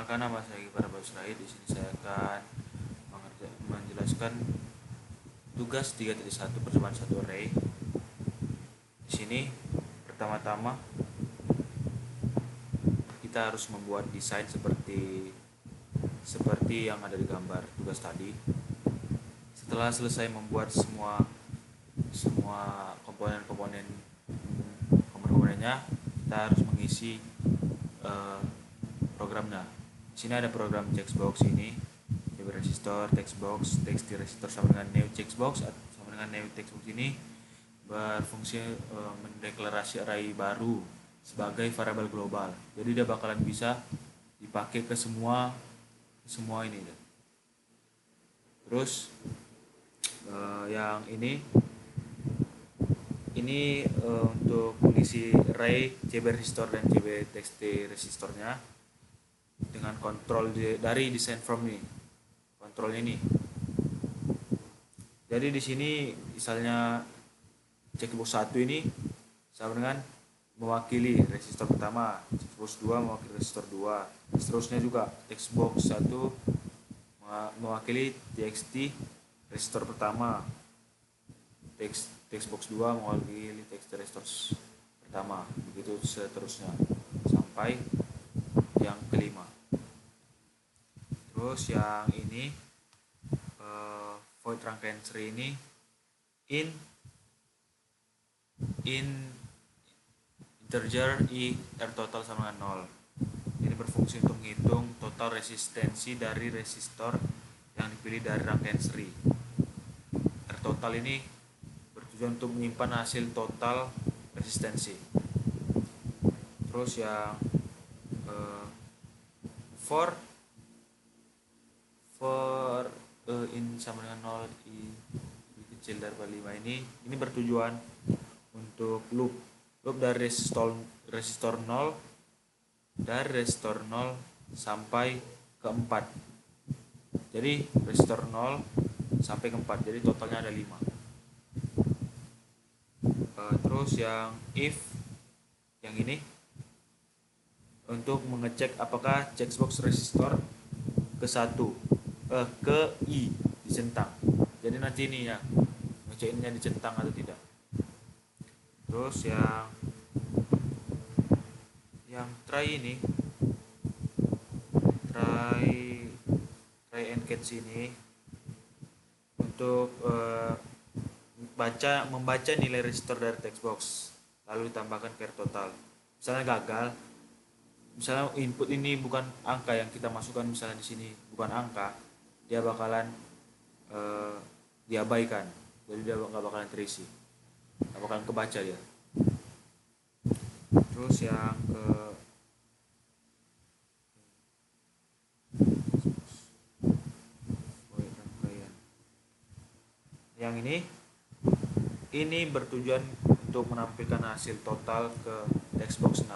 Perkenalkan, nama saya Gibran Basrai. Di sini saya akan menjelaskan tugas 3.1 percobaan 1 array. Di sini pertama-tama kita harus membuat desain seperti yang ada di gambar tugas tadi. Setelah selesai membuat semua komponennya, kita harus mengisi programnya. Di sini ada program checkbox ini, JB resistor, textbox, text di resistor sama dengan new checkbox sama dengan new textbox ini berfungsi mendeklarasi array baru sebagai variabel global. Jadi dia bakalan bisa dipakai ke semua ini. Terus yang ini untuk mengisi array JB resistor dan JB TXT resistornya dengan kontrol dari design from ini, kontrol ini. Jadi di sini misalnya checkbox 1 ini sama dengan mewakili resistor pertama, checkbox 2 mewakili resistor 2, seterusnya juga checkbox 1 mewakili TXT resistor pertama, textbox 2 mewakili TXT resistor pertama, begitu seterusnya sampai yang kelima. Terus yang ini void rangkaian seri ini in integer i r total sama dengan 0. Ini berfungsi untuk menghitung total resistensi dari resistor yang dipilih dari rangkaian seri. R total ini bertujuan untuk menyimpan hasil total resistensi. Terus yang for in sama dengan 0 i lebih kecil daripada 5 ini bertujuan untuk loop dari resistor 0 sampai ke 4. Jadi resistor 0 sampai ke 4, jadi totalnya ada 5. Terus yang if yang ini untuk mengecek apakah checkbox resistor ke i dicentang. Jadi nanti ini ya ngecekinnya dicentang atau tidak. Terus yang try ini, try and catch ini untuk membaca nilai resistor dari textbox lalu ditambahkan ke R total. Misalnya gagal, misalnya input ini bukan angka yang kita masukkan, misalnya di sini bukan angka, dia bakalan diabaikan, jadi dia nggak bakalan terisi, nggak bakalan kebaca dia. Terus yang yang ini bertujuan untuk menampilkan hasil total ke textbox 6.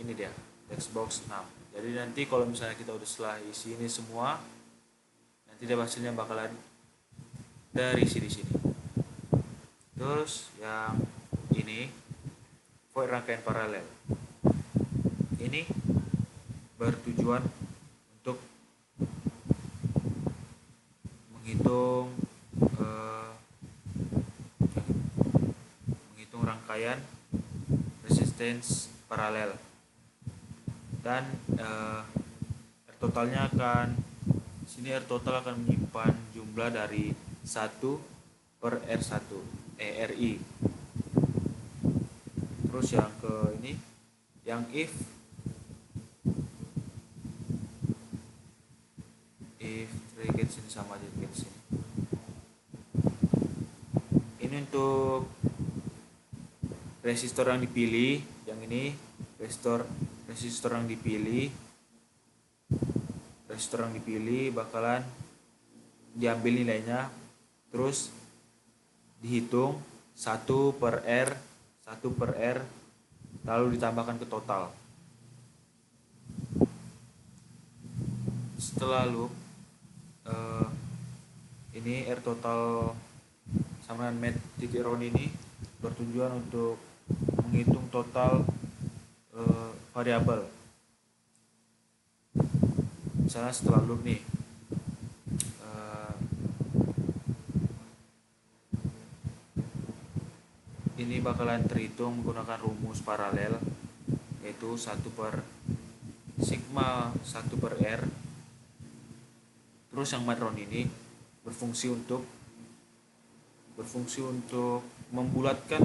Ini dia textbox 6. Jadi nanti kalau misalnya kita udah setelah isi ini semua, nanti dia hasilnya bakalan terisi di sini. Terus yang ini void rangkaian paralel. Ini bertujuan untuk menghitung rangkaian resistance paralel, dan R totalnya R total akan menyimpan jumlah dari 1 per R1 RI. Terus yang ini yang if trigger sini sama aja trigger sini. Ini untuk resistor yang dipilih, yang ini resistor yang dipilih bakalan diambil nilainya, terus dihitung 1 per R lalu ditambahkan ke total. Setelah loop ini R total sama dengan mat.round ini bertujuan untuk menghitung total variabel misalnya setelah loop nih, eh, ini bakalan terhitung menggunakan rumus paralel, yaitu 1 per sigma 1 per R. Terus yang matron ini berfungsi untuk membulatkan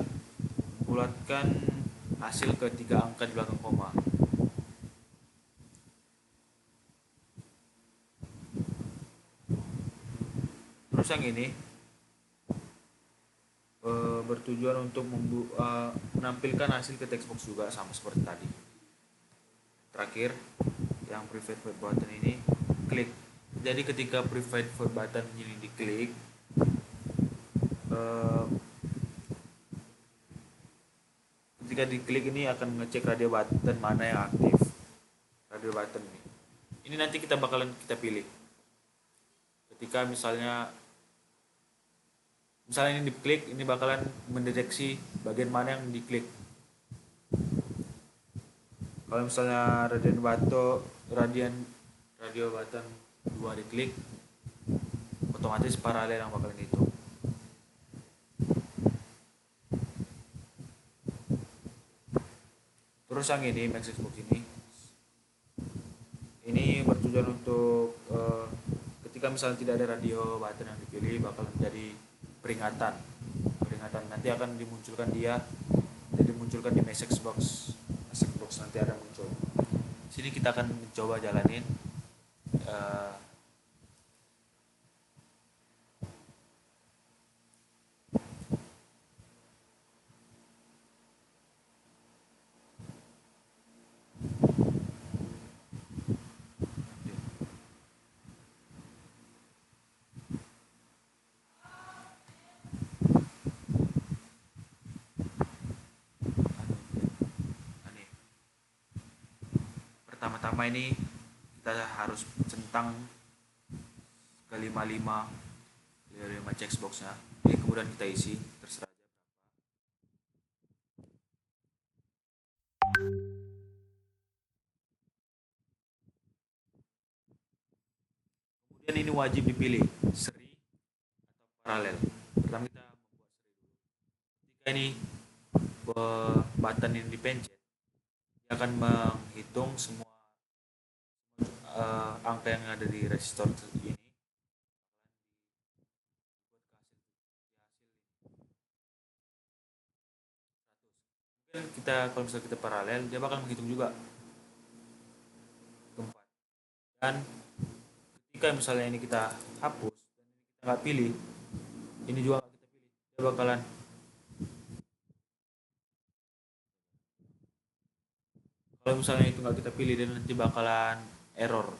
hasil ke 3 angka di belakang koma. Terus yang ini bertujuan untuk menampilkan hasil ke text box juga, sama seperti tadi. Terakhir, yang private void button ini klik. Jadi ketika private void button ini diklik, ketika diklik ini akan ngecek radio button mana yang aktif. Radio button ini nanti kita pilih. Ketika misalnya ini diklik, ini bakalan mendeteksi bagian mana yang diklik. Kalau misalnya radio button 2 diklik, otomatis paralel yang bakalan itu. Terus yang ini message box ini bertujuan untuk ketika misalnya tidak ada radio button yang dipilih, bakal menjadi peringatan nanti akan dimunculkan di message box nanti ada muncul. Sini kita akan mencoba jalanin. Pertama-tama ini kita harus centang ke 55 checkboxnya. Ini kemudian kita isi, terserah aja berapa. Kemudian ini wajib dipilih seri atau paralel. Pertama kita membuat seri dulu. Ketika ini button ini dipencet, dia akan menghitung semua angka yang ada di resistor ini. Kalau misalnya kita paralel, dia bakal menghitung juga keempat. Dan ketika misalnya ini kita hapus dan ini kita nggak pilih, ini juga nggak kita pilih, dia bakalan kalau misalnya itu nggak kita pilih, dan nanti bakalan error.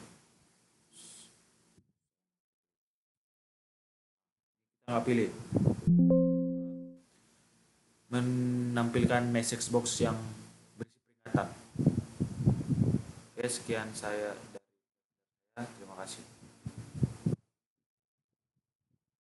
Kita nggak pilih, menampilkan message box yang berisi peringatan. Oke, sekian saya dari saya. Terima kasih.